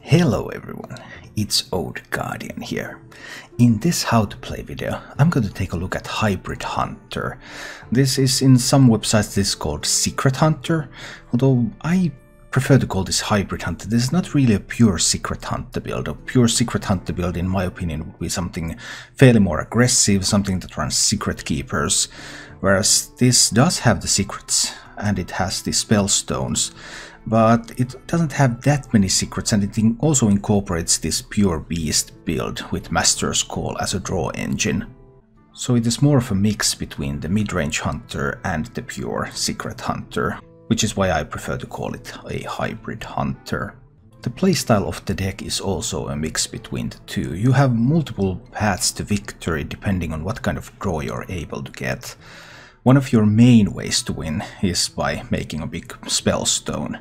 Hello everyone, it's Old Guardian here. In this how to play video, I'm going to take a look at Hybrid Hunter. This is in some websites this is called Secret Hunter, although I prefer to call this Hybrid Hunter. This is not really a pure Secret Hunter build. A pure Secret Hunter build in my opinion would be something fairly more aggressive, something that runs Secret Keepers, whereas this does have the secrets and it has the spell stones. But it doesn't have that many secrets, and it also incorporates this pure beast build with Master's Call as a draw engine. So it is more of a mix between the mid-range hunter and the pure secret hunter, which is why I prefer to call it a hybrid hunter. The playstyle of the deck is also a mix between the two. You have multiple paths to victory depending on what kind of draw you're able to get. One of your main ways to win is by making a big spell stone.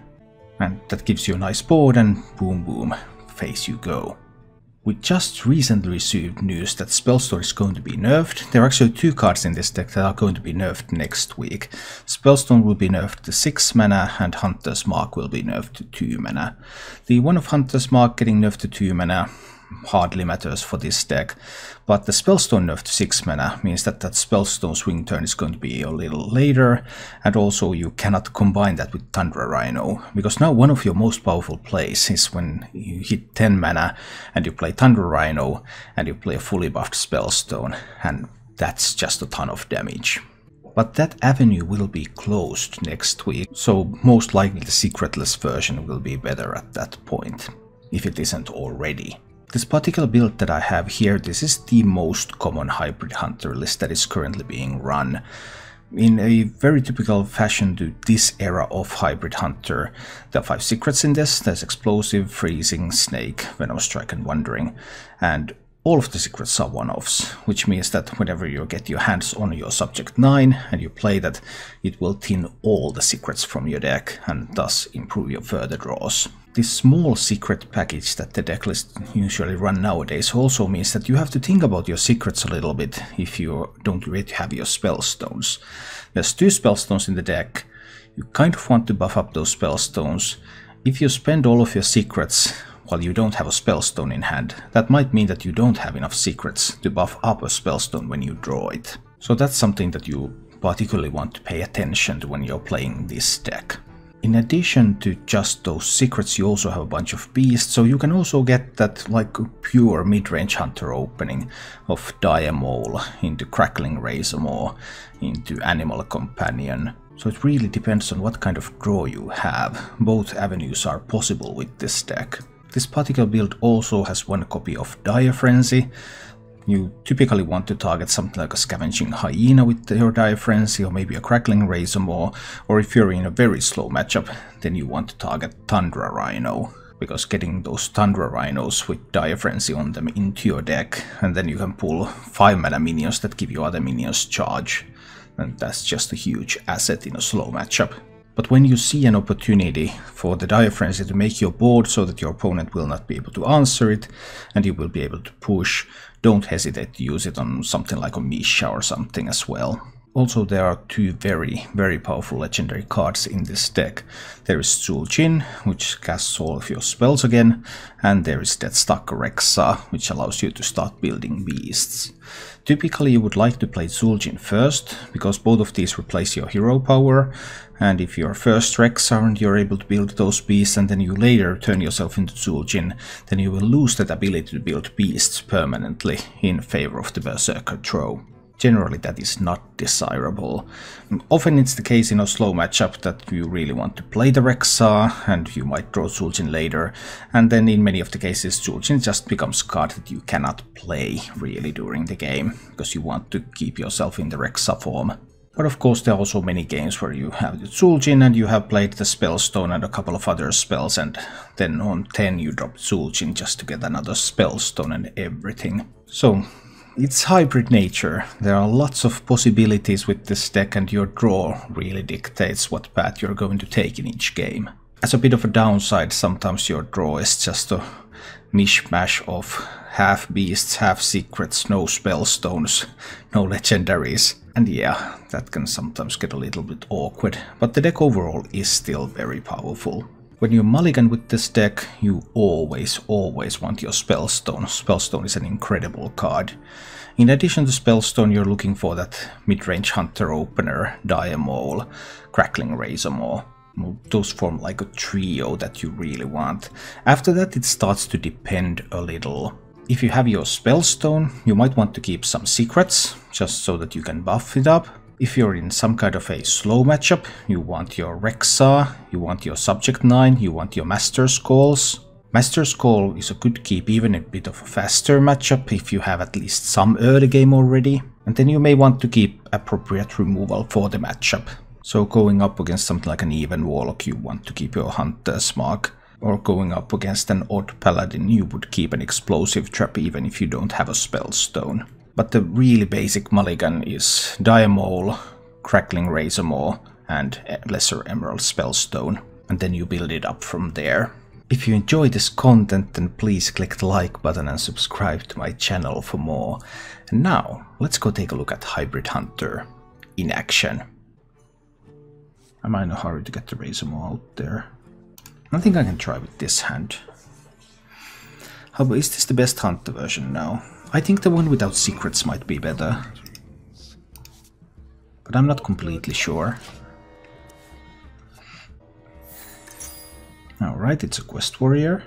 And that gives you a nice board and boom boom, face you go. We just recently received news that Spellstone is going to be nerfed. There are actually two cards in this deck that are going to be nerfed next week. Spellstone will be nerfed to 6 mana and Hunter's Mark will be nerfed to 2 mana. The one of Hunter's Mark getting nerfed to 2 mana hardly matters for this deck, but the Spellstone nerf to 6 mana means that Spellstone swing turn is going to be a little later, and also you cannot combine that with Tundra Rhino, because now one of your most powerful plays is when you hit 10 mana and you play Tundra Rhino and you play a fully buffed Spellstone, and that's just a ton of damage. But that avenue will be closed next week, so most likely the secretless version will be better at that point, if it isn't already. This particular build that I have here, this is the most common Hybrid Hunter list that is currently being run. In a very typical fashion to this era of Hybrid Hunter, there are 5 secrets in this. There's Explosive, Freezing, Snake, Venom Strike and Wandering, and all of the secrets are one-offs, which means that whenever you get your hands on your Subject 9 and you play that, it will thin all the secrets from your deck and thus improve your further draws. This small secret package that the deck lists usually run nowadays also means that you have to think about your secrets a little bit if you don't really have your spell stones. There's 2 spell stones in the deck. You kind of want to buff up those spell stones. If you spend all of your secrets while you don't have a spellstone in hand, that might mean that you don't have enough secrets to buff up a spellstone when you draw it. So that's something that you particularly want to pay attention to when you're playing this deck. In addition to just those secrets, you also have a bunch of beasts, so you can also get that like pure mid-range hunter opening of Diamole into Crackling Razormaw, into Animal Companion. So it really depends on what kind of draw you have. Both avenues are possible with this deck. This particular build also has 1 copy of Dire Frenzy. You typically want to target something like a Scavenging Hyena with your Dire Frenzy, or maybe a Crackling Razormaw, or if you're in a very slow matchup, then you want to target Tundra Rhino, because getting those Tundra Rhinos with Dire Frenzy on them into your deck, and then you can pull 5 mana minions that give you other minions charge, and that's just a huge asset in a slow matchup. But when you see an opportunity for the Dire Frenzy to make your board so that your opponent will not be able to answer it, and you will be able to push, don't hesitate to use it on something like a Misha or something as well. Also, there are 2 very powerful legendary cards in this deck. There is Zul'jin, which casts all of your spells again, and there is Deathstruck Rexa, which allows you to start building beasts. Typically you would like to play Zul'jin first, because both of these replace your hero power, and if you're first Rexa and you're able to build those beasts and then you later turn yourself into Zul'jin, then you will lose that ability to build beasts permanently in favor of the Berserker throw. Generally that is not desirable. Often it's the case in a slow matchup that you really want to play the Rexa and you might draw Zul'jin later, and then in many of the cases Zul'jin just becomes a card that you cannot play really during the game, because you want to keep yourself in the Rexa form. But of course there are also many games where you have the Zul'jin and you have played the Spellstone and a couple of other spells, and then on 10 you drop Zul'jin just to get another Spellstone and everything. So it's hybrid nature. There are lots of possibilities with this deck, and your draw really dictates what path you're going to take in each game. As a bit of a downside, sometimes your draw is just a mishmash of half beasts, half secrets, no spellstones, no legendaries. And yeah, that can sometimes get a little bit awkward, but the deck overall is still very powerful. When you mulligan with this deck, you always want your Spellstone. Spellstone is an incredible card. In addition to Spellstone, you're looking for that mid-range Hunter Opener, Diamole, Crackling Razormaw. Those form like a trio that you really want. After that, it starts to depend a little. If you have your Spellstone, you might want to keep some secrets, just so that you can buff it up. If you're in some kind of a slow matchup, you want your Rexa, you want your Subject 9, you want your Master's Calls. Master's Call is a good keep even in a bit of a faster matchup if you have at least some early game already. And then you may want to keep appropriate removal for the matchup. So going up against something like an even Warlock, you want to keep your Hunter's Mark. Or going up against an odd Paladin, you would keep an Explosive Trap even if you don't have a Spellstone. But the really basic mulligan is Diamole, Crackling Razormaw, and Lesser Emerald Spellstone. And then you build it up from there. If you enjoy this content, then please click the like button and subscribe to my channel for more. And now, let's go take a look at Hybrid Hunter in action. Am I in a hurry to get the Razormaw out there? I think I can try with this hand. Is this the best Hunter version now? I think the one without secrets might be better. But I'm not completely sure. Alright, it's a Quest Warrior.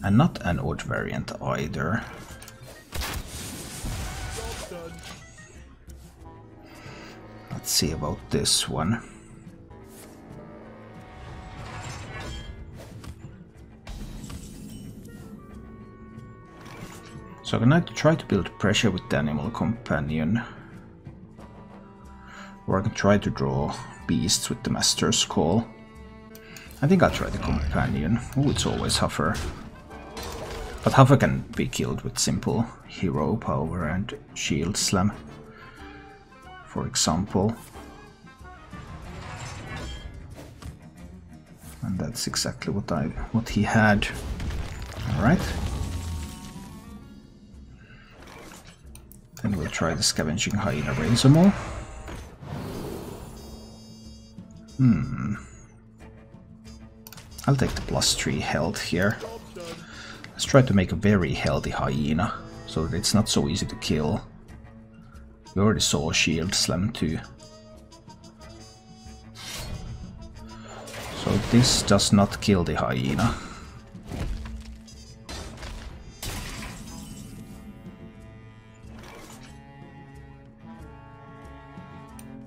And not an odd variant either. Let's see about this one. So I'm gonna try to build pressure with the Animal Companion. Or I can try to draw beasts with the Master's Call. I think I'll try the Companion. Oh, it's always Huffer. But Huffer can be killed with simple Hero Power and Shield Slam, for example. And that's exactly what he had. Alright. Then we'll try the Scavenging Hyena Razormaw. I'll take the +3 health here. Let's try to make a very healthy hyena, so that it's not so easy to kill. We already saw a Shield Slam too. So this does not kill the hyena.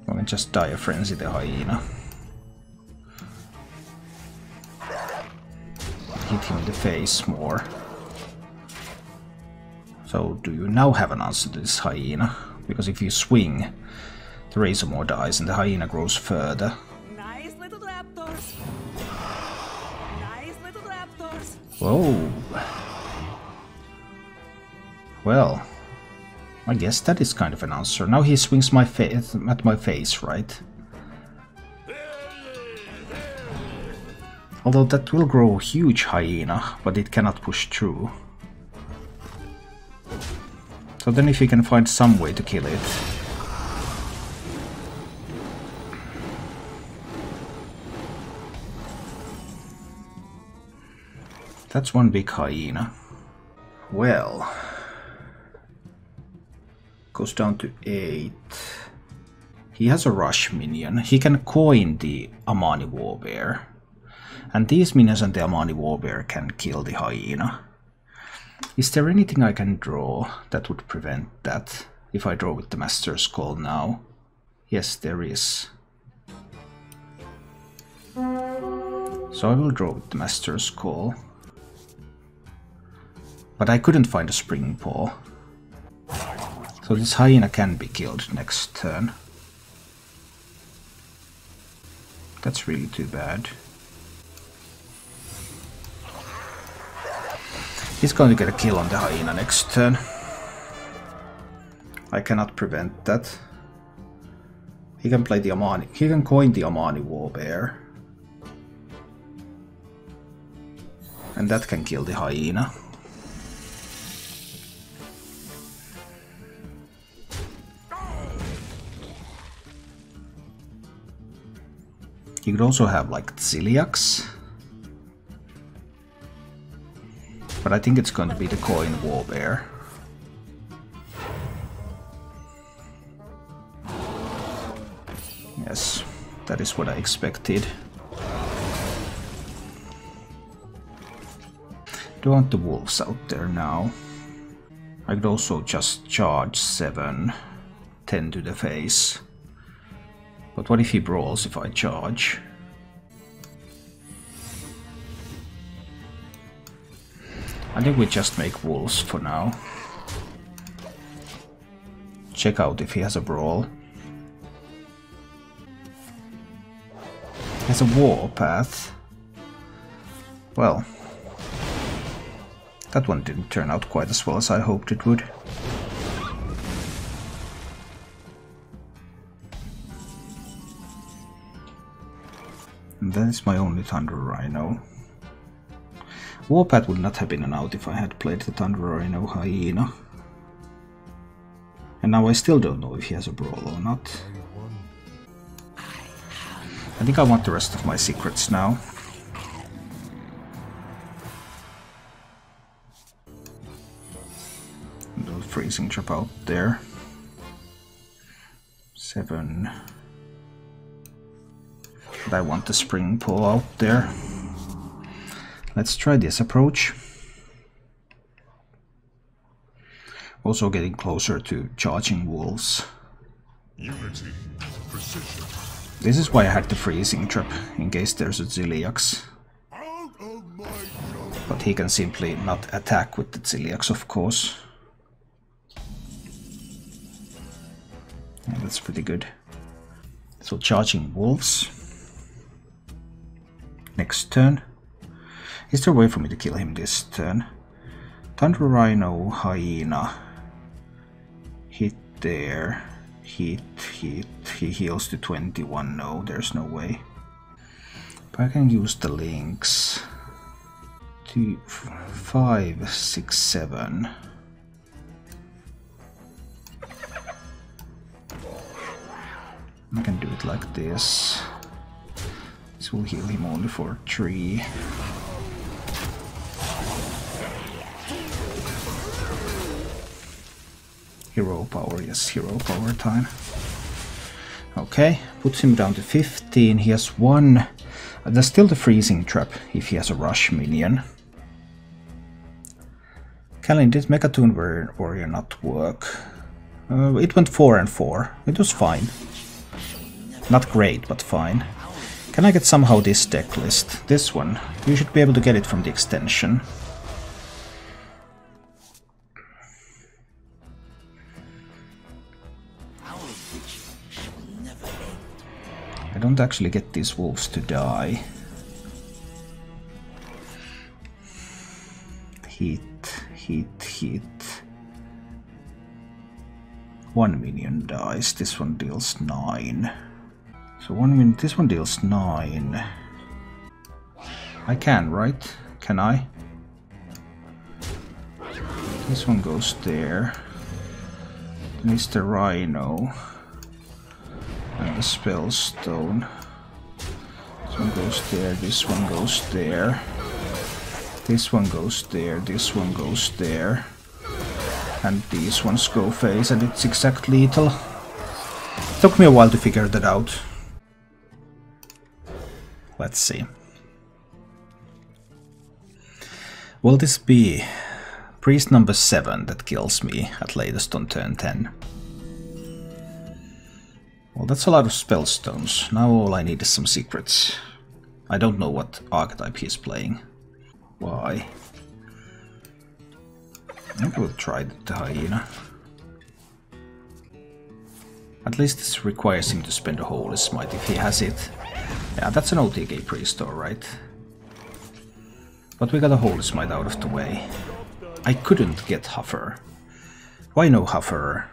I can just Dire Frenzy the hyena. Hit him in the face more. So do you now have an answer to this hyena? Because if you swing, the Razormaw dies and the hyena grows further. Nice little raptors. Nice little raptors. Whoa. Well, I guess that is kind of an answer. Now he swings at my face, right? Although that will grow a huge hyena, but it cannot push through. So then if he can find some way to kill it. That's one big hyena. Well, goes down to 8. He has a rush minion. He can coin the Amani Warbear. And these minions and the Amani Warbear can kill the hyena. Is there anything I can draw that would prevent that? If I draw with the Master's Call now? Yes, there is. So I will draw with the Master's Call. But I couldn't find a Spring Paw. So this hyena can be killed next turn. That's really too bad. He's going to get a kill on the hyena next turn. I cannot prevent that. He can play the Amani. He can coin the Amani Warbear. And that can kill the hyena. He could also have like Ziliax. But I think it's going to be the coin Warbear. Yes, that is what I expected. Do want the wolves out there now. I could also just charge 7, 10 to the face. But what if he brawls if I charge? I think we just make wolves for now. Check out if he has a brawl. He has a warpath. Well, that one didn't turn out quite as well as I hoped it would. And that is my only Thunder Rhino. Warpath would not have been an out if I had played the Thunder Rhino Hyena. And now I still don't know if he has a brawl or not. I think I want the rest of my secrets now. The freezing trap out there. 7. But I want the spring pull out there. Let's try this approach. Also getting closer to charging wolves. Unity, precision. This is why I had the freezing trap, in case there's a Ziliax. But he can simply not attack with the Ziliax, of course. Yeah, that's pretty good. So charging wolves. Next turn. Is there a way for me to kill him this turn? Thunder Rhino, Hyena. Hit there. Hit. He heals to 21. No, there's no way. But I can use the links. 2, 5, 6, 7. I can do it like this. This will heal him only for 3. Hero power, yes, hero power time. Okay, puts him down to 15. He has 1. There's still the freezing trap if he has a rush minion. Callan, did Mecha'thun Warrior not work? It went 4 and 4. It was fine. Not great, but fine. Can I get somehow this deck list? This one. You should be able to get it from the extension. I don't actually get these wolves to die. Hit. 1 minion dies, this one deals 9. So 1 minute, this one deals 9. I can, right? Can I? This one goes there. Mr. Rhino. And the spell stone. This one goes there, this one goes there. This one goes there, this one goes there. And these ones go face, and it's exact lethal. Took me a while to figure that out. Let's see. Will this be priest number 7 that kills me at latest on turn 10? Well, that's a lot of spell stones. Now all I need is some secrets. I don't know what archetype he's playing. Why? I think I will try the hyena. At least this requires him to spend a Holy Smite if he has it. Yeah, that's an OTK priest, alright. But we got a Holy Smite out of the way. I couldn't get Huffer. Why no Huffer?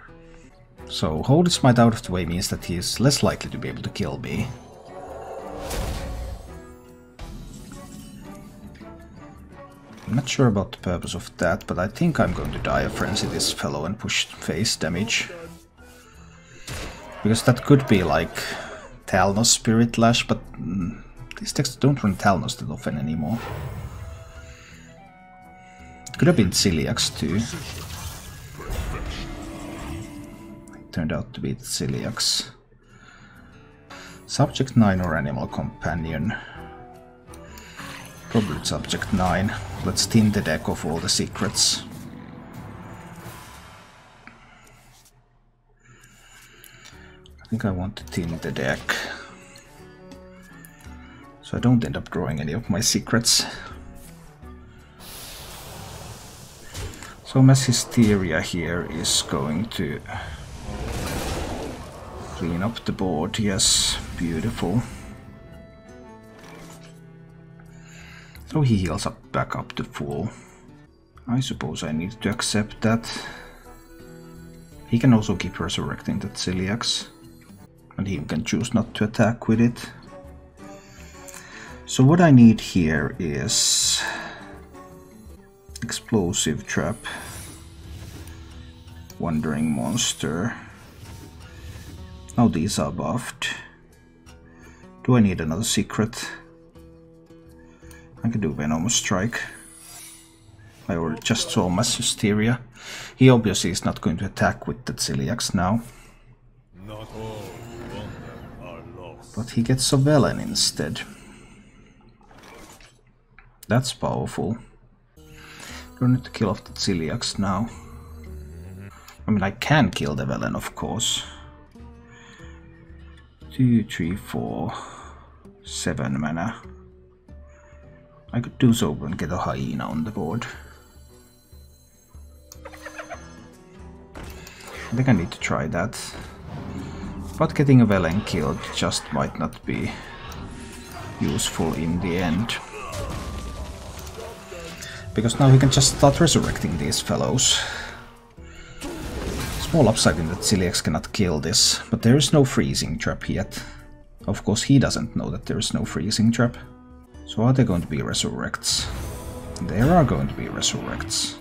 So Holy Smite out of the way means that he is less likely to be able to kill me. I'm not sure about the purpose of that, but I think I'm going to Dire Frenzy this fellow and push face damage. Because that could be like Talnos Spirit Lash, but these decks don't run Talnos that often anymore. It could have been Celiax too. It turned out to be the Celiax. Subject 9 or Animal Companion. Probably Subject 9. Let's thin the deck of all the secrets. I think I want to thin the deck, so I don't end up drawing any of my secrets. So Mass Hysteria here is going to clean up the board. Yes, beautiful. So he heals up back up to full. I suppose I need to accept that. He can also keep resurrecting that Celiax, and he can choose not to attack with it. So what I need here is Explosive Trap, Wandering Monster. Now these are buffed. Do I need another secret? I can do Venomous Strike. I already just saw Mass Hysteria. He obviously is not going to attack with the Celiax now. Not all wonder are lost. But he gets a Velen instead. That's powerful. Don't need to kill off the Celiax now. I mean, I can kill the Velen, of course. 2, 3, 4, 7 mana. I could do so and get a Hyena on the board. I think I need to try that. But getting a Velen killed just might not be useful in the end. Because now he can just start resurrecting these fellows. Small upside in that Celiax cannot kill this, but there is no freezing trap yet. Of course he doesn't know that there is no freezing trap. So are there going to be resurrects? There are going to be resurrects.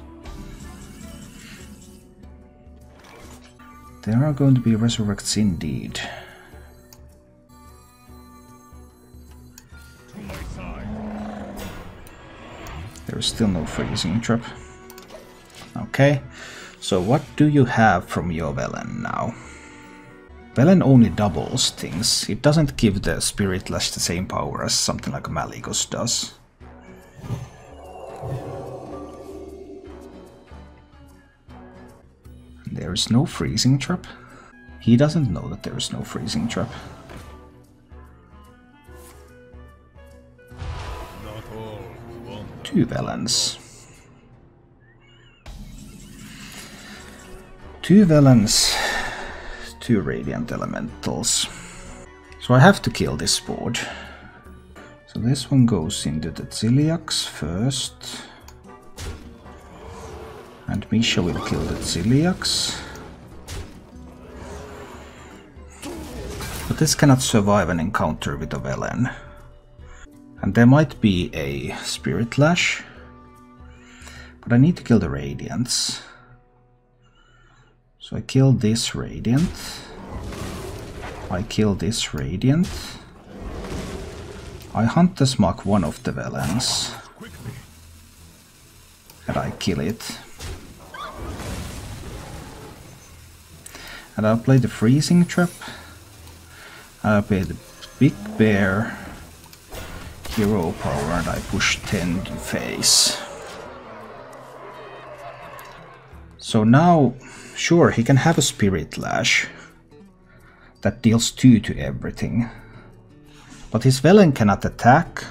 There are going to be resurrects indeed. There is still no freezing trap. Okay, so what do you have from your Velen now? Velen only doubles things. It doesn't give the Spirit Lash the same power as something like Malygos does. There is no freezing trap. He doesn't know that there is no freezing trap. Two Velens. Two Velens. 2 Radiant Elementals. So I have to kill this board. So this one goes into the Celiax first. And Misha will kill the Celiax. But this cannot survive an encounter with a Velen. And there might be a Spirit Lash. But I need to kill the Radiants. So I kill this Radiant. I kill this Radiant. I hunt the Smug one of the Velens. And I kill it. And I'll play the Freezing Trap. I'll play the Big Bear. Hero power, and I push 10 to face. So now, sure, he can have a Spirit Lash that deals 2 to everything. But his Velen cannot attack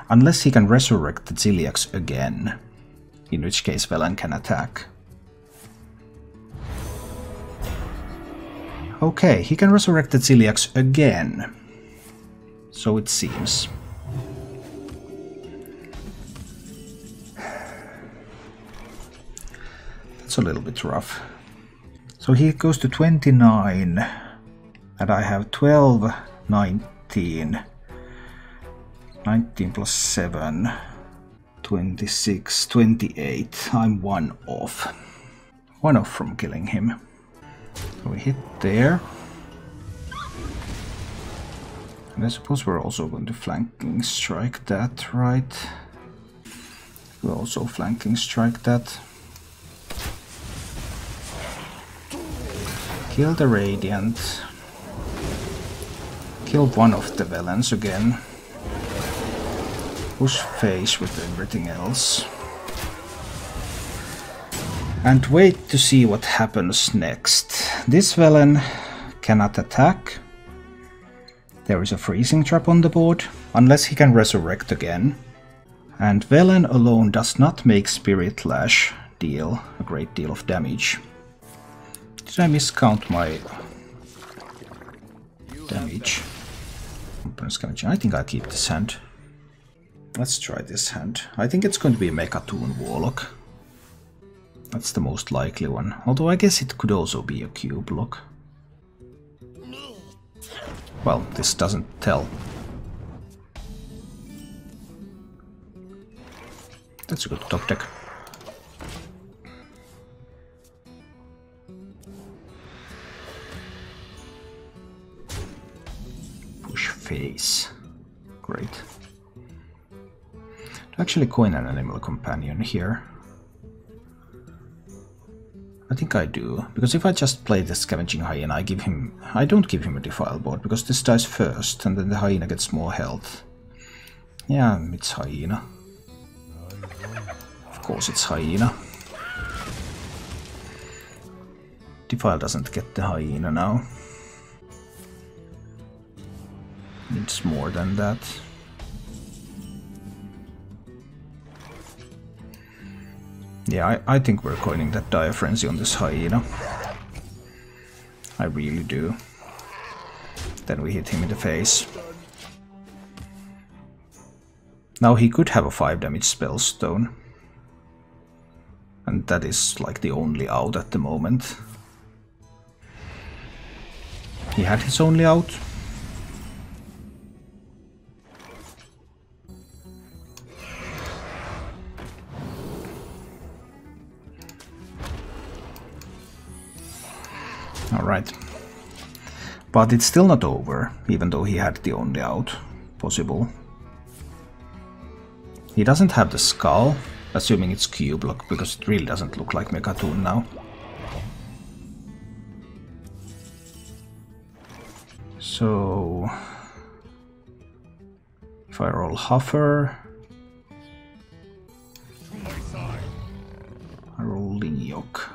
unless he can resurrect the Celiax again, in which case Velen can attack. Okay, he can resurrect the Celiax again, so it seems. That's a little bit rough. So he goes to 29, and I have 12, 19. 19 plus 7, 26, 28. I'm 1 off. 1 off from killing him. So we hit there. And I suppose we're also going to flanking strike that, right? We're also flanking strike that. Kill the Radiant. Kill one of the villains again. Push face with everything else. And wait to see what happens next. This villain cannot attack. There is a freezing trap on the board, unless he can resurrect again. And villain alone does not make Spirit Lash deal a great deal of damage. Did I miscount my damage? I think I'll keep this hand. Let's try this hand. I think it's going to be a Mecha'thun Warlock. That's the most likely one. Although I guess it could also be a cube lock. Well, this doesn't tell. That's a good top deck. Push face. Great. Actually coin an animal companion here. I think I do, because if I just play the Scavenging Hyena, I don't give him a Defile board, because this dies first, and then the Hyena gets more health. Yeah, it's Hyena. Of course it's Hyena. Defile doesn't get the Hyena now. It's more than that. Yeah, I think we're coining that Dire Frenzy on this Hyena. I really do. Then we hit him in the face. Now he could have a 5 damage Spellstone. And that is like the only out at the moment. He had his only out. Alright. But it's still not over, even though he had the only out possible. He doesn't have the skull, assuming it's cube lock, because it really doesn't look like Mecha'thun now. So if I roll Huffer, I roll Linyok.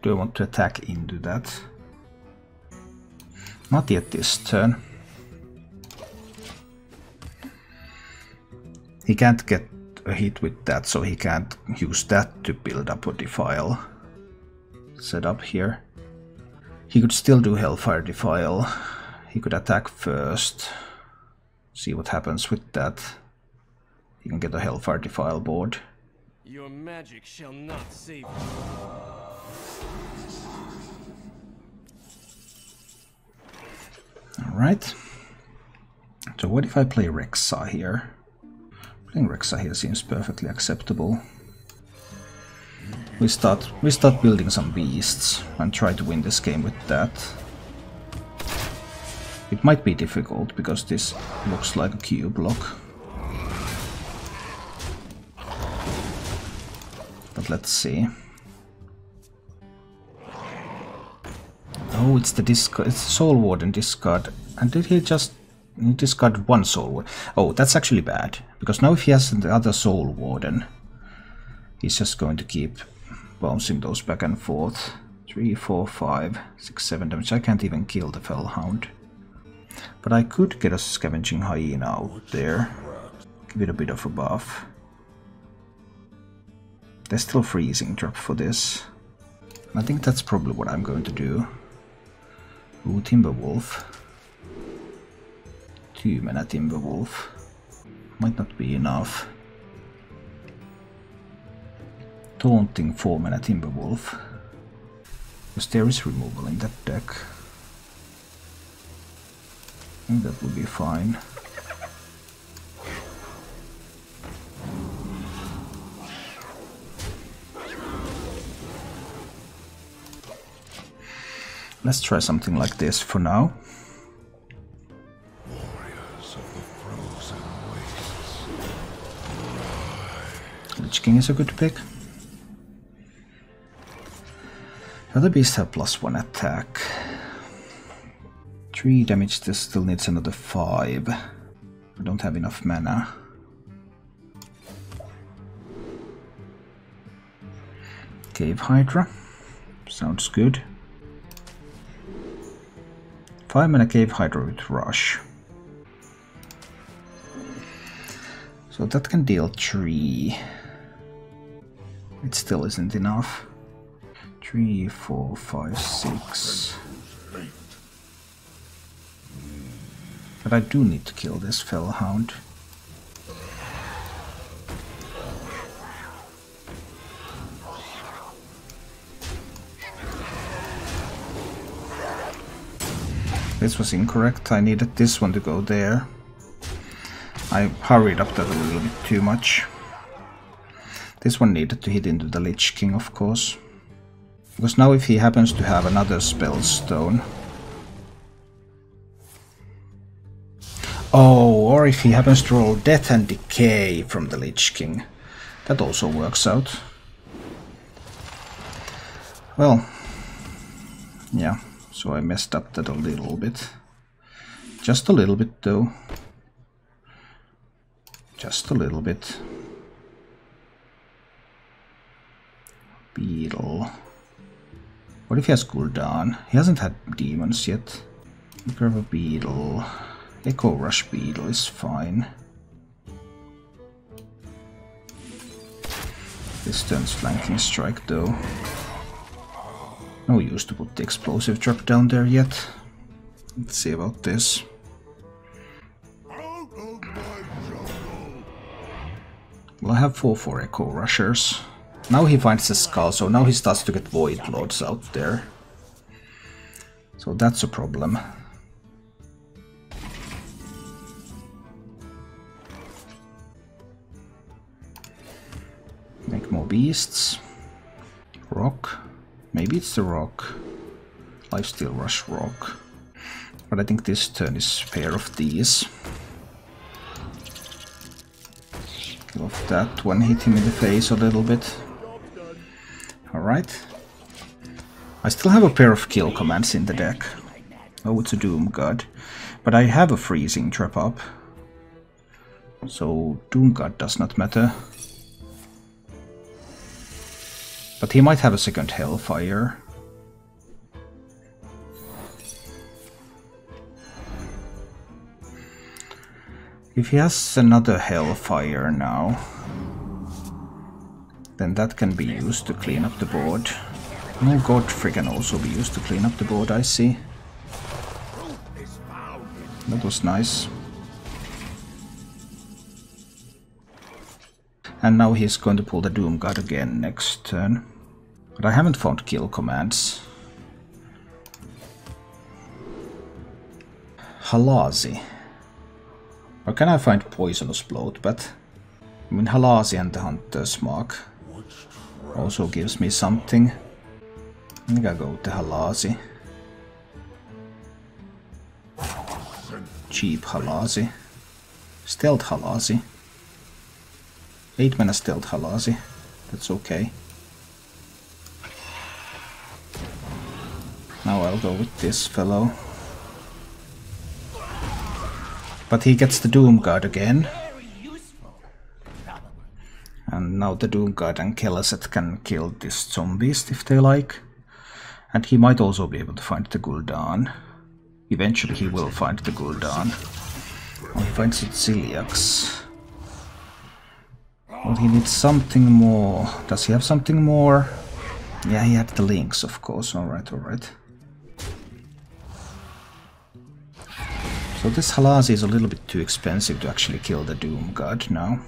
Do I want to attack into that? Not yet this turn. He can't get a hit with that, so he can't use that to build up a Defile setup here. He could still do Hellfire Defile. He could attack first. See what happens with that. He can get a Hellfire Defile board. Your magic shall not save you. Alright. So what if I play Rexa here? Playing Rexa here seems perfectly acceptable. We start building some beasts and try to win this game with that. It might be difficult because this looks like a cube lock. But let's see. Oh, it's the discard. It's the Soul Warden discard. And did he just discard one Soul Warden? Oh, that's actually bad. Because now if he has the other Soul Warden, he's just going to keep bouncing those back and forth. 3, 4, 5, 6, 7 damage. I can't even kill the Fellhound. But I could get a Scavenging Hyena out there. Give it a bit of a buff. There's still freezing trap for this. I think that's probably what I'm going to do. Ooh, Timberwolf. 2 mana Timberwolf. Might not be enough. Taunting 4 mana Timberwolf. Because there is removal in that deck. I think that would be fine. Let's try something like this for now. Lich King is a good pick. The other beasts have +1 attack. 3 damage, this still needs another 5. I don't have enough mana. Cave Hydra. Sounds good. 5 mana Cave Hydra with Rush. So that can deal 3. It still isn't enough. 3, 4, 5, 6. But I do need to kill this Fellhound. This was incorrect. I needed this one to go there. I hurried up that a little bit too much. This one needed to hit into the Lich King, of course. Because now if he happens to have another spell stone... Oh, or if he happens to roll Death and Decay from the Lich King. That also works out. Well, yeah, so I messed up that a little bit. Just a little bit though. Just a little bit. Beetle. What if he has Gul'dan? He hasn't had demons yet. Grab a Beetle. Echo Rush Beetle is fine. This turns Flanking Strike though. No use to put the Explosive Trap down there yet. Let's see about this. Well, I have 4 Echo Rushers. Now he finds the skull, so now he starts to get Void Lords out there. So that's a problem. Make more beasts. Rock. Maybe it's the rock. Lifesteal Rush Rock. But I think this turn is a pair of these. Kill off that one, hit him in the face a little bit. Alright. I still have a pair of kill commands in the deck. Oh, it's a Doom God. But I have a Freezing Trap up. So Doom God does not matter. But he might have a second Hellfire. If he has another Hellfire now, then that can be used to clean up the board. No, Godfrey can also be used to clean up the board, I see. That was nice. And now he's going to pull the Doom God again next turn. But I haven't found kill commands. Halazi. Or can I find Poisonous Bloodbath? I mean, Halazi and the Hunter's Mark also gives me something. I think I'll go with the Halazi. Cheap Halazi. Stealth Halazi. 8 mana Stealth Halazi. That's okay. Now I'll go with this fellow. But he gets the Doom God again. And now the Doom God and Kelleset can kill this zombies if they like. And he might also be able to find the Gul'dan. Eventually he will find the Gul'dan. Oh, he finds it Ziliax. Well, he needs something more. Does he have something more? Yeah, he had the links, of course. Alright, alright. So this Halazi is a little bit too expensive to actually kill the Doom God now.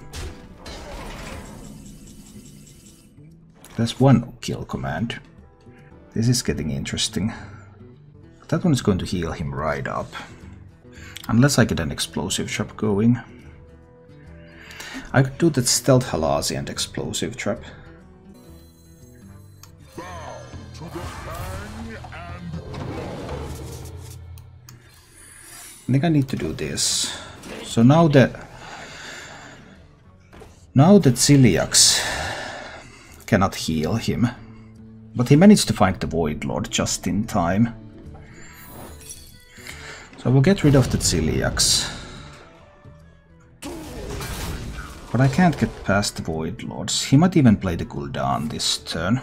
There's one kill command. This is getting interesting. That one is going to heal him right up. Unless I get an Explosive Trap going. I could do that Stealth Halazi and Explosive Trap. I think I need to do this. So now that Now that Ziliax cannot heal him, but he managed to find the Void Lord just in time. So we'll get rid of the Ziliax. But I can't get past the Void Lords. He might even play the Gul'dan this turn.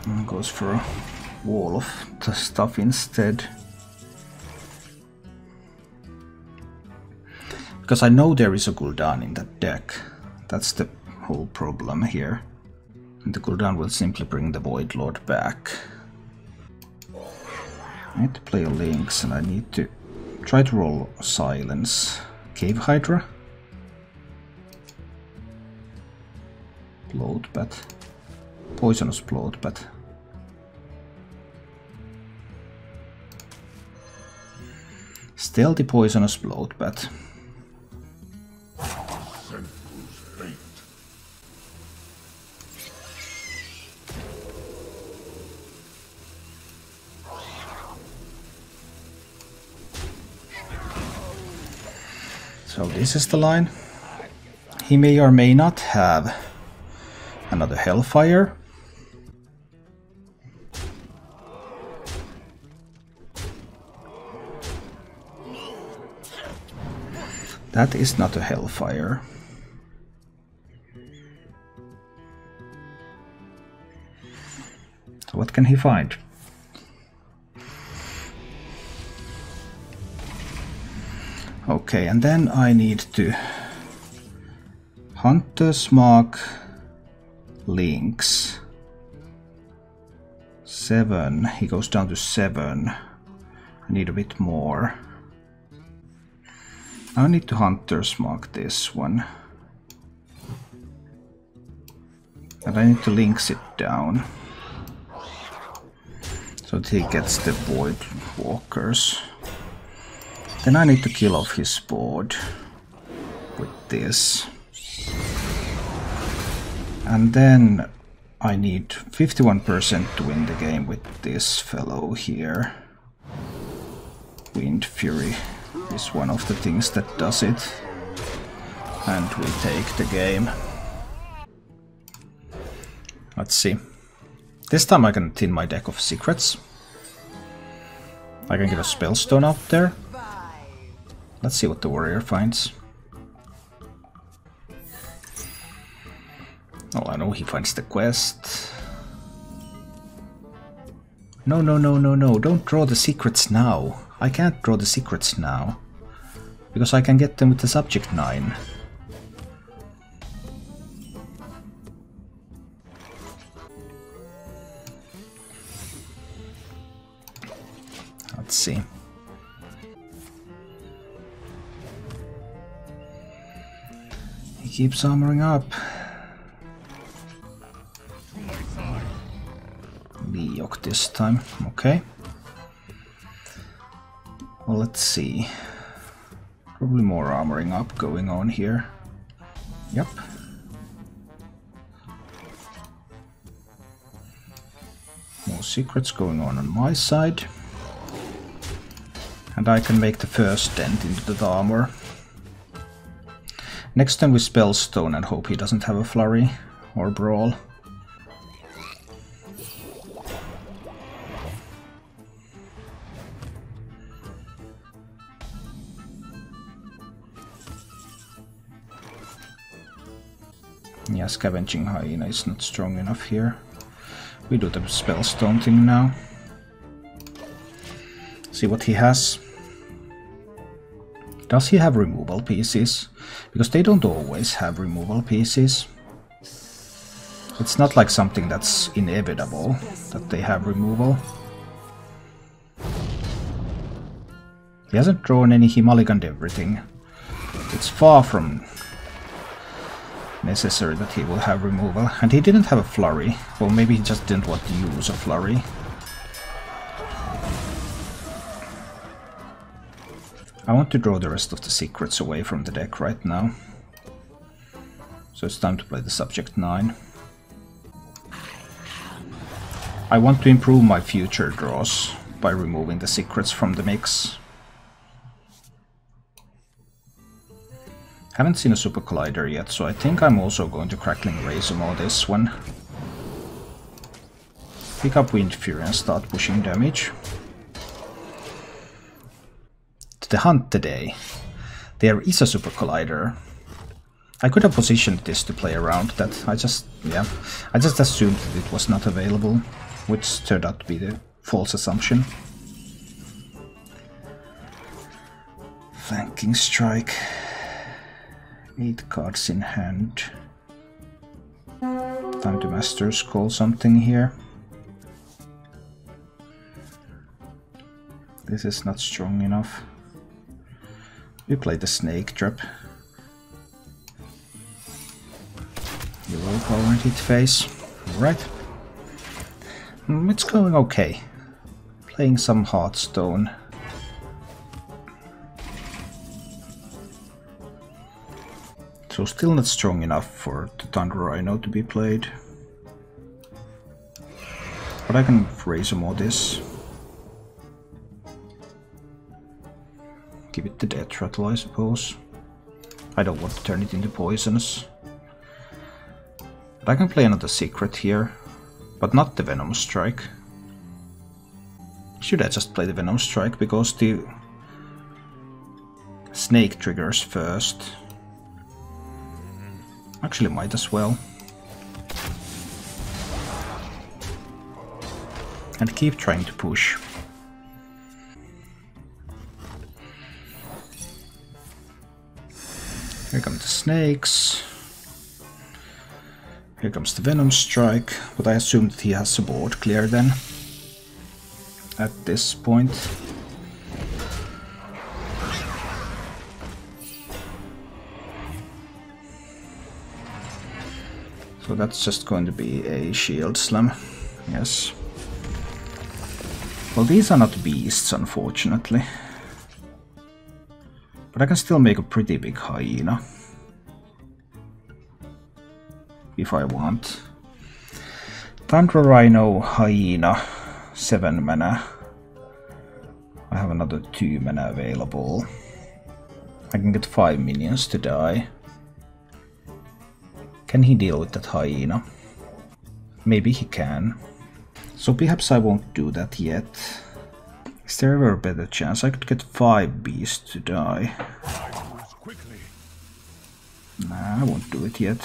And goes for a wall of the stuff instead. Because I know there is a Gul'dan in that deck. That's the whole problem here. And the Gul'dan will simply bring the Void Lord back. I need to play a Lynx and I need to try to roll Silence. Cave Hydra? Bloodbath. Poisonous Bloodbath. Stealthy Poisonous Bloodbath. So this is the line. He may or may not have another Hellfire. That is not a Hellfire. So what can he find? Okay, and then I need to Hunter's Mark, Lynx. 7, he goes down to 7. I need a bit more. I need to Hunter's Mark this one. And I need to Lynx it down. So that he gets the Void Walkers. Then I need to kill off his board with this. And then I need 51% to win the game with this fellow here. Wind Fury is one of the things that does it. And we take the game. Let's see. This time I can thin my deck of secrets. I can get a Spellstone out there. Let's see what the warrior finds. Oh, I know he finds the quest. No, no, no, no, no. Don't draw the secrets now. I can't draw the secrets now. Because I can get them with the subject 9. Let's see. He keeps armoring up. Leok this time, okay. Well, let's see. Probably more armoring up going on here. Yep. More secrets going on my side. And I can make the first dent into the armor. Next time we Spellstone and hope he doesn't have a Flurry or Brawl. Yeah, Scavenging Hyena is not strong enough here. We do the Spellstone thing now. See what he has. Does he have removal pieces? Because they don't always have removal pieces. It's not like something that's inevitable that they have removal. He hasn't drawn any, he mulliganed everything. It's far from necessary that he will have removal. And he didn't have a Flurry. Well, maybe he just didn't want to use a Flurry. I want to draw the rest of the secrets away from the deck right now. So it's time to play the subject 9. I want to improve my future draws by removing the secrets from the mix. Haven't seen a Super Collider yet, so I think I'm also going to Crackling Razor this one. Pick up Wind Fury and start pushing damage. To the hunt today. There is a Super Collider. I could have positioned this to play around that. I just assumed that it was not available, which turned out to be the false assumption. Flanking Strike. 8 cards in hand. Time to Master's Call something here. This is not strong enough. We play the Snake Trap. You low power and hit face. Alright. It's going okay. Playing some Hearthstone. So still not strong enough for the Thunder Rhino to be played. But I can Razor Maw this. Give it the Death Rattle, I suppose. I don't want to turn it into poisonous. But I can play another secret here, but not the Venom Strike. Should I just play the Venom Strike because the Snake triggers first? Actually, might as well. And keep trying to push. Here come the snakes. Here comes the Venom Strike, but I assume that he has a board clear then. At this point. So that's just going to be a Shield Slam. Yes. Well, these are not beasts, unfortunately. But I can still make a pretty big hyena. If I want. Thunder Rhino, hyena, 7 mana. I have another 2 mana available. I can get 5 minions to die. Can he deal with that hyena? Maybe he can. So perhaps I won't do that yet. Is there ever a better chance I could get 5 beasts to die? Nah, I won't do it yet.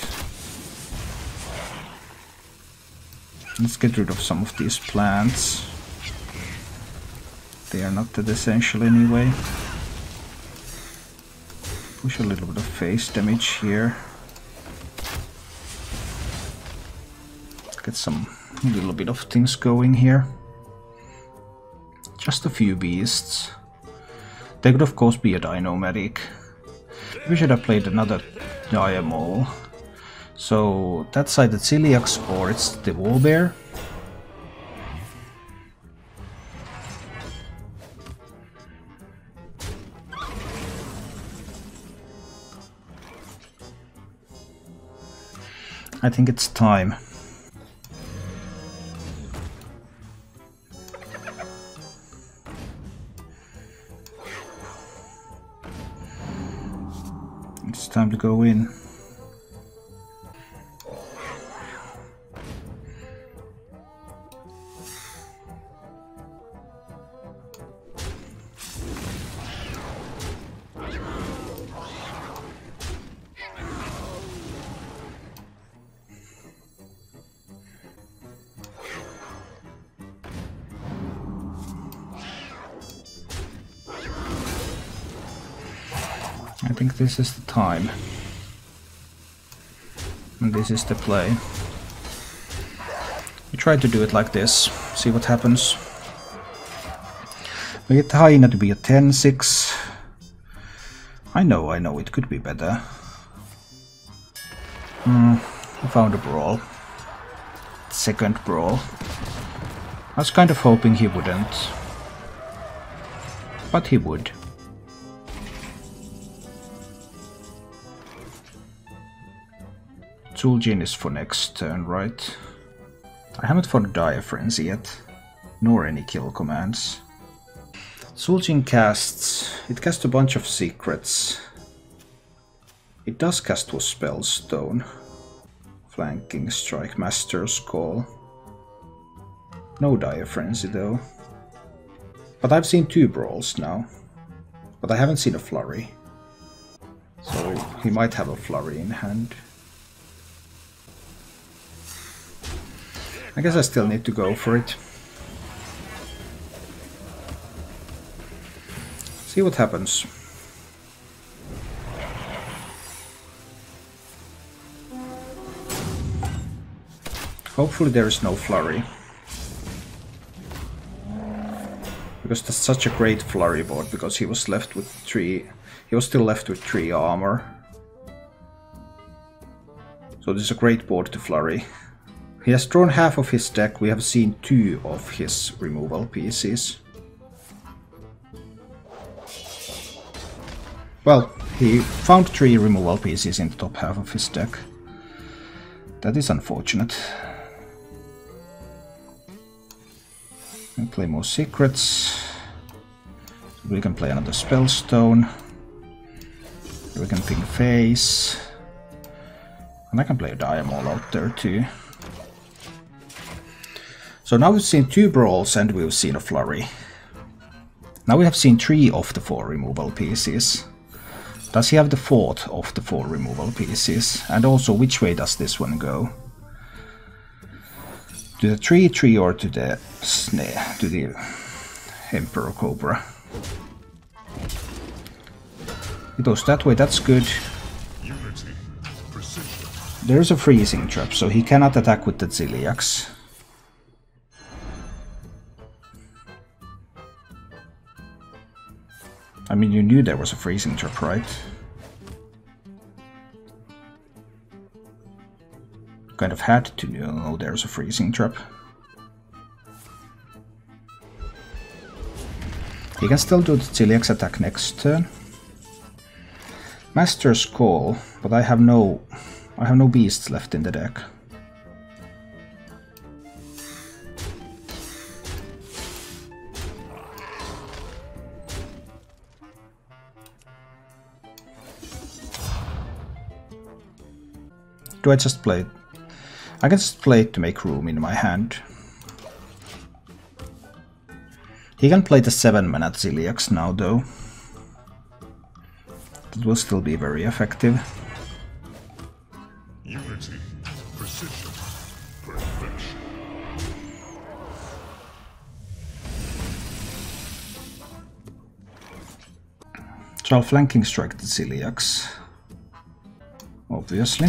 Let's get rid of some of these plants. They are not that essential anyway. Push a little bit of face damage here. Get some little bit of things going here. Just a few beasts. They could of course be a Dino-Medic. We should have played another Diamol. So that's either Celiax or it's the Wallbear. I think it's time. It's time to go in. I think this is the time. And this is the play. We try to do it like this, see what happens. We get the hyena to be a 10-6. I know, it could be better. I found a brawl. Second brawl. I was kind of hoping he wouldn't. But he would. Zul'jin is for next turn, right? I haven't fought Dire Frenzy yet, nor any kill commands. Sul'jin casts... It casts a bunch of secrets. It does cast with Spellstone. Flanking Strike, Master's Call. No Dire Frenzy though. But I've seen 2 brawls now. But I haven't seen a flurry. So he might have a flurry in hand. I guess I still need to go for it. See what happens. Hopefully there is no flurry. Because that's such a great flurry board, because he was left with 3... He was still left with 3 armor. So this is a great board to flurry. He has drawn half of his deck, we have seen 2 of his removal pieces. Well, he found 3 removal pieces in the top half of his deck. That is unfortunate. And play more secrets. We can play another Spellstone. We can ping Face. And I can play a Diamond out there too. So now we've seen 2 brawls and we've seen a flurry. Now we have seen 3 of the 4 removal pieces. Does he have the 4th of the 4 removal pieces? And also, which way does this one go? To the tree or to the snare, to the Emperor Cobra? It goes that way, that's good. There's a freezing trap, so he cannot attack with the Ziliax. I mean, you knew there was a freezing trap, right? Kind of had to know there's a freezing trap. He can still do the Ziliax attack next turn. Master's Call, but I have no beasts left in the deck. Do I just play it? I can just play it to make room in my hand. He can play the 7-mana Ziliax now though. It will still be very effective. Unity, precision, perfection. So I'll flanking strike the Ziliax. Obviously.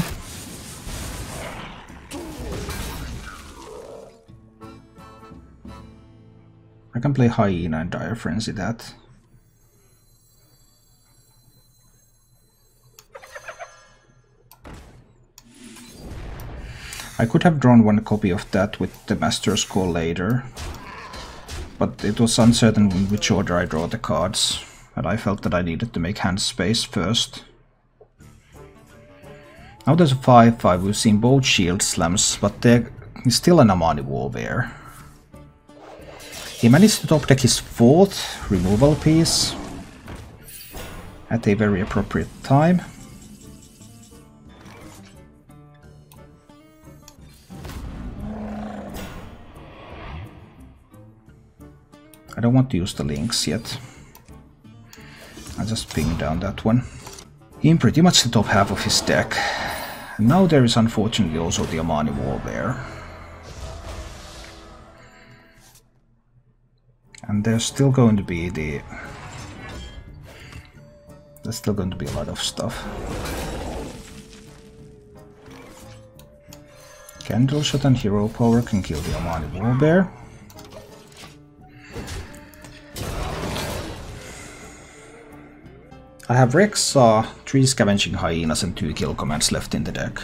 I can play Hyena and Dire Frenzy that. I could have drawn 1 copy of that with the Master's Call later, but it was uncertain in which order I draw the cards, and I felt that I needed to make hand space first. Now there's a 5/5, we've seen both shield slams, but there is still an Amani Warrior. He managed to top deck his 4th removal piece at a very appropriate time. I don't want to use the links yet. I'll just ping down that one. In pretty much the top half of his deck. And now there is unfortunately also the Amani Warrior. And there's still going to be a lot of stuff. Candle Shot and Hero Power can kill the Amani Warbear. I have Rexa, 3 Scavenging Hyenas and 2 kill commands left in the deck.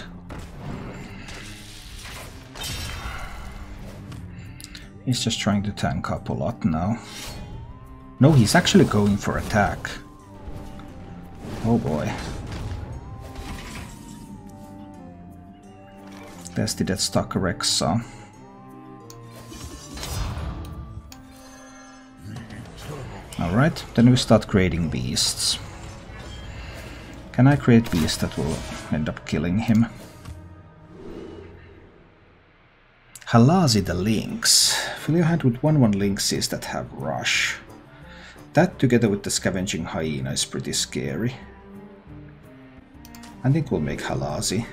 He's just trying to tank up a lot now. No, he's actually going for attack. Oh boy. There's the Death Stalker Rexa. Alright, then we start creating beasts. Can I create beasts that will end up killing him? Halazi the Lynx. Fill your hand with 1/1 lynxes that have rush. That together with the scavenging hyena is pretty scary. I think we'll make Halazi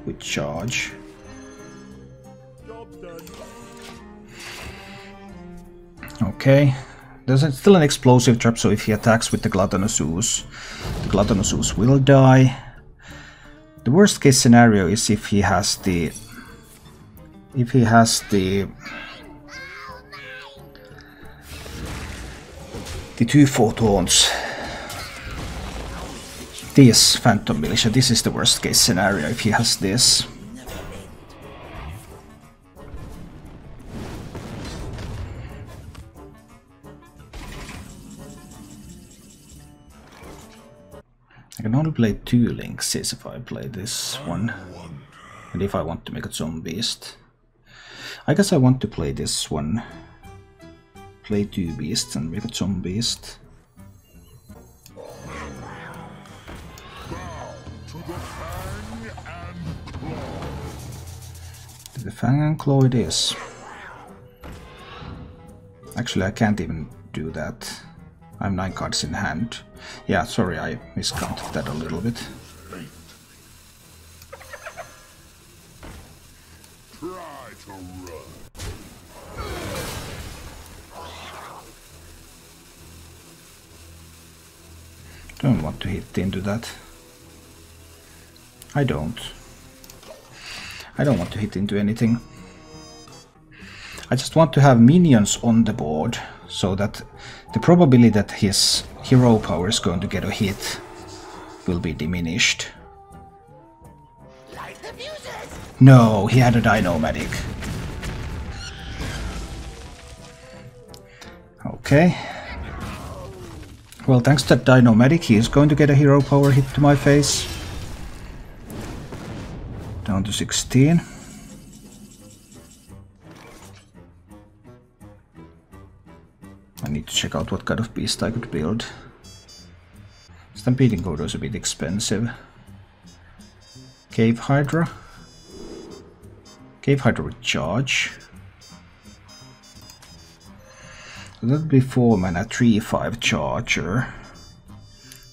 with charge. Okay. There's still an explosive trap, so if he attacks with the Gluttonous Ooze will die. The worst case scenario is if he has the two photons. This Phantom Militia, this is the worst case scenario if he has this. I can only play 2 lynxes if I play this one. And if I want to make a zombie beast. I guess I want to play this one. Play 2 beasts and make a zombie beast. The Fang and Claw it is. Actually, I can't even do that. I have 9 cards in hand. Yeah, sorry, I miscounted that a little bit. Try to run. Don't want to hit into that. I don't want to hit into anything. I just want to have minions on the board so that the probability that his hero power is going to get a hit will be diminished. No, he had a Dino-Medic. Okay. Well, thanks to that Dino-Medic, he is going to get a hero power hit to my face. Down to 16. I need to check out what kind of beast I could build. Stampeding Godo is a bit expensive. Cave Hydra. Cave Hydra with charge. So that would be 4 mana, 3/5 charger.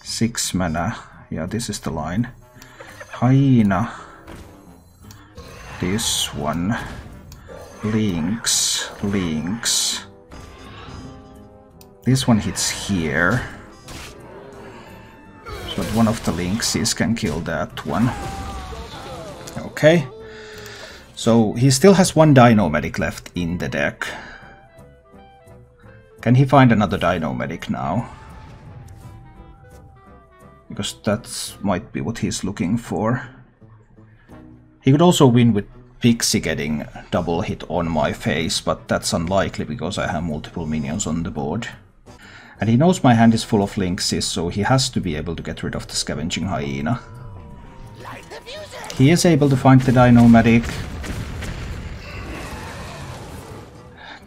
6 mana. Yeah, this is the line. Hyena. This one. Lynx. Lynx. This one hits here. So that one of the lynxes can kill that one. Okay. So he still has 1 Dino-Medic left in the deck. Can he find another Dino-Medic now? Because that might be what he's looking for. He could also win with Pixie getting double hit on my face, but that's unlikely because I have multiple minions on the board. And he knows my hand is full of lynxes, so he has to be able to get rid of the scavenging hyena. He is able to find the Dino-Medic.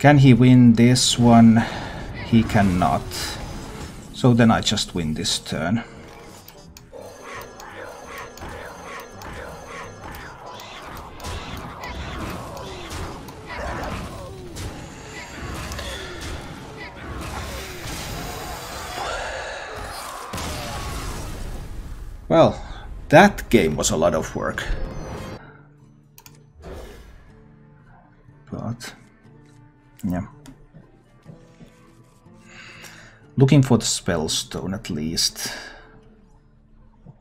Can he win this one? He cannot. So then I just win this turn. Well, that game was a lot of work. But, yeah. Looking for the Spellstone at least.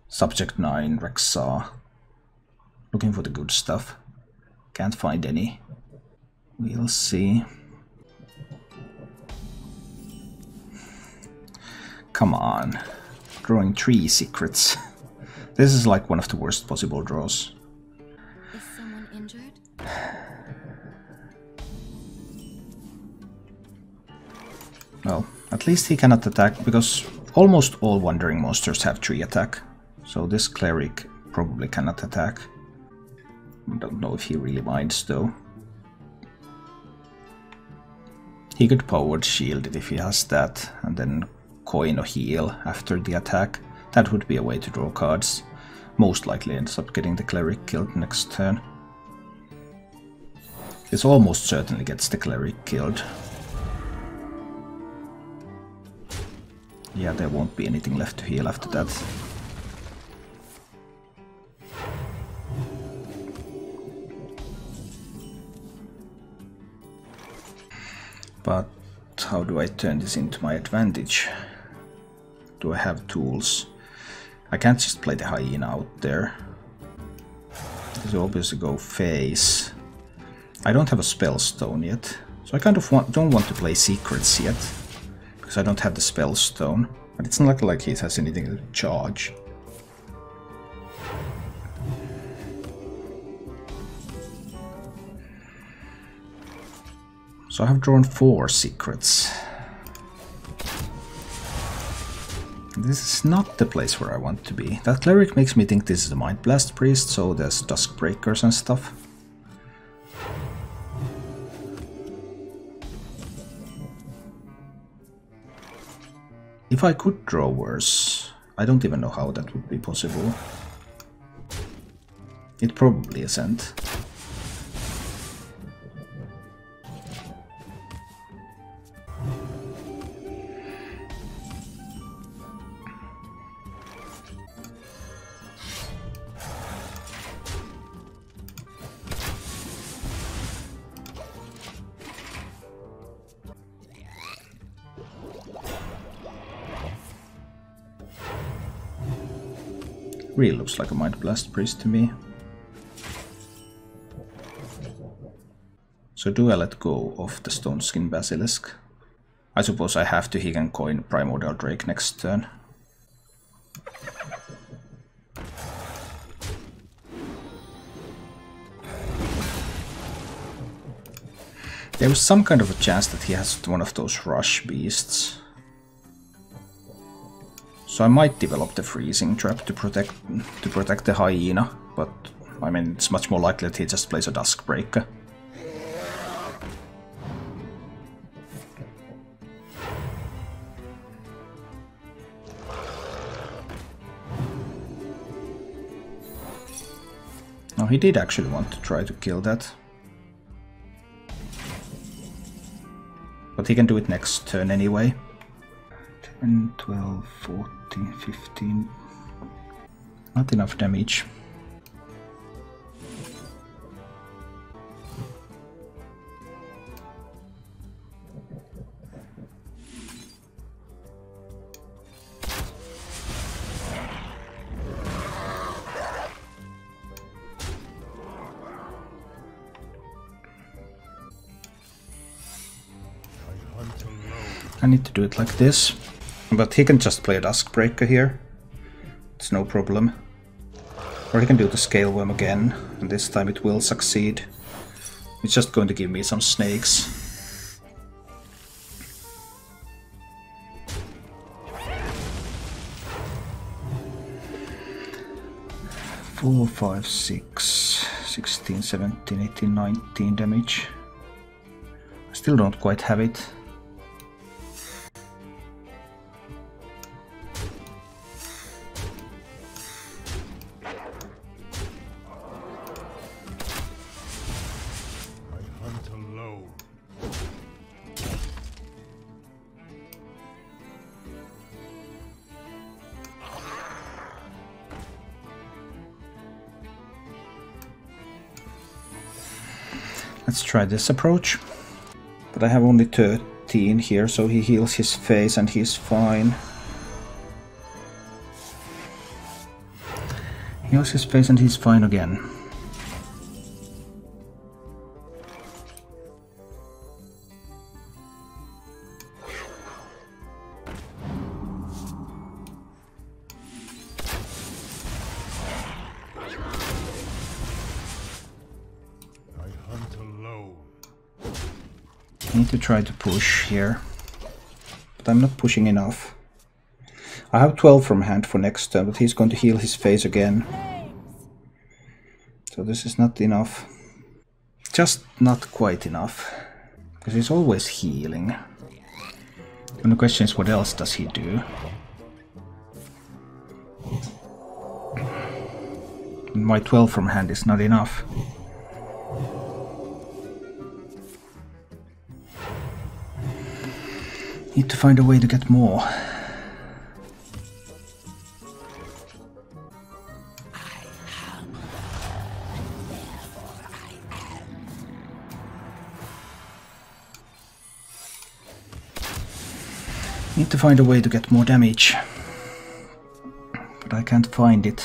Subject 9, Rexar. Looking for the good stuff. Can't find any. We'll see. Come on. Drawing 3 secrets. This is like one of the worst possible draws. Is someone injured? Well, at least he cannot attack, because almost all Wandering Monsters have 3 attack. So this Cleric probably cannot attack. I don't know if he really minds though. He could powered shield it if he has that, and then coin or heal after the attack. That would be a way to draw cards. Most likely ends up getting the cleric killed next turn. This almost certainly gets the cleric killed. Yeah, there won't be anything left to heal after that. But how do I turn this into my advantage? Do I have tools? I can't just play the hyena out there. Because obviously go face. I don't have a spell stone yet, so I kind of don't want to play secrets yet. Because I don't have the spell stone. But it's not like he has anything to charge. So I have drawn 4 secrets. This is not the place where I want to be. That cleric makes me think this is a Mind Blast priest, so there's Dusk Breakers and stuff. If I could draw worse, I don't even know how that would be possible. It probably isn't. Really looks like a Mind Blast priest to me. So do I let go of the Stone Skin Basilisk? I suppose I have to Higan coin Primordial Drake next turn. There was some kind of a chance that he has one of those rush beasts. So I might develop the freezing trap to protect the hyena, but I mean it's much more likely that he just plays a Dusk Breaker. No, he did actually want to try to kill that. But he can do it next turn anyway. 10, 12, 14, 15. Not enough damage. I need to do it like this. But he can just play a Dusk Breaker here. It's no problem. Or he can do the Scale Worm again, and this time it will succeed. It's just going to give me some snakes. Four, 5, 6, 16, 17, 18, 19 damage. I still don't quite have it. Let's try this approach. But I have only 13 here, so he heals his face and he's fine. Heals his face and he's fine again. I need to try to push here, but I'm not pushing enough. I have 12 from hand for next turn, but he's going to heal his face again. So this is not enough. Just not quite enough. Because he's always healing. And the question is, what else does he do? My 12 from hand is not enough. Need to find a way to get more. Need to find a way to get more damage. But I can't find it.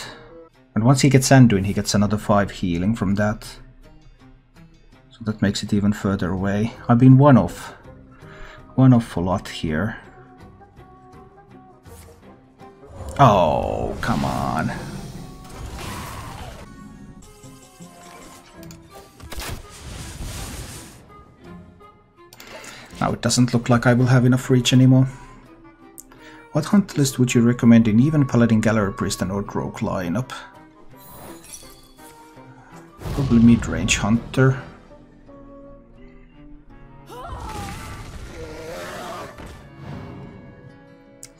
And once he gets Anduin, he gets another 5 healing from that. So that makes it even further away. I've been one off a lot here. Oh, come on. Now it doesn't look like I will have enough reach anymore. What hunt list would you recommend in even Paladin, Gallery Priest and Orc Rogue lineup? Probably mid-range Hunter.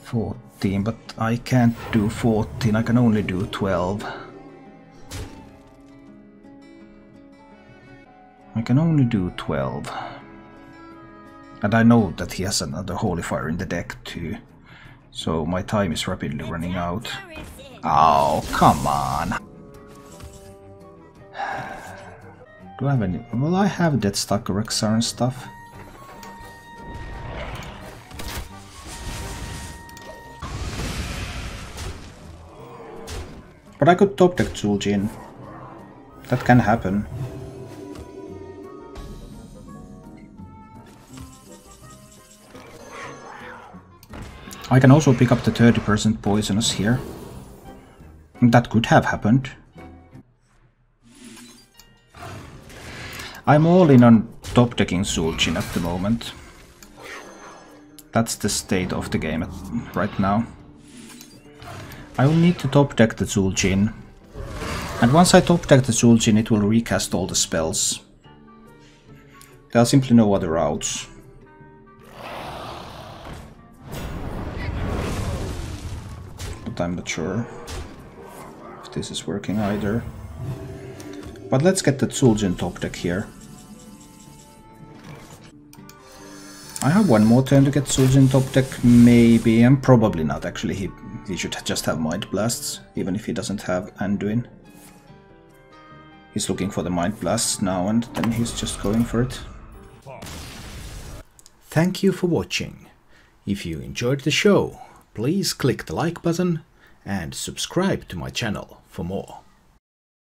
$14, but I can't do 14, I can only do 12. I can only do 12. And I know that he has another Holy Fire in the deck too. So my time is rapidly running out. Oh, come on! Do I have any? Well, I have Deathstalker, Rexar and stuff. But I could top deck Zul'jin. That can happen. I can also pick up the 30% poisonous here. That could have happened. I'm all in on top decking Zul'jin at the moment. That's the state of the game right now. I will need to top deck the Zul'jin. And once I top deck the Zul'jin, it will recast all the spells. There are simply no other routes. But I'm not sure if this is working either. But let's get the Zul'jin top deck here. I have one more turn to get Zul'jin top deck, maybe, and probably not actually. He should just have Mind Blasts, even if he doesn't have Anduin. He's looking for the Mind Blasts now, and then he's just going for it. Thank you for watching. If you enjoyed the show, please click the like button and subscribe to my channel for more.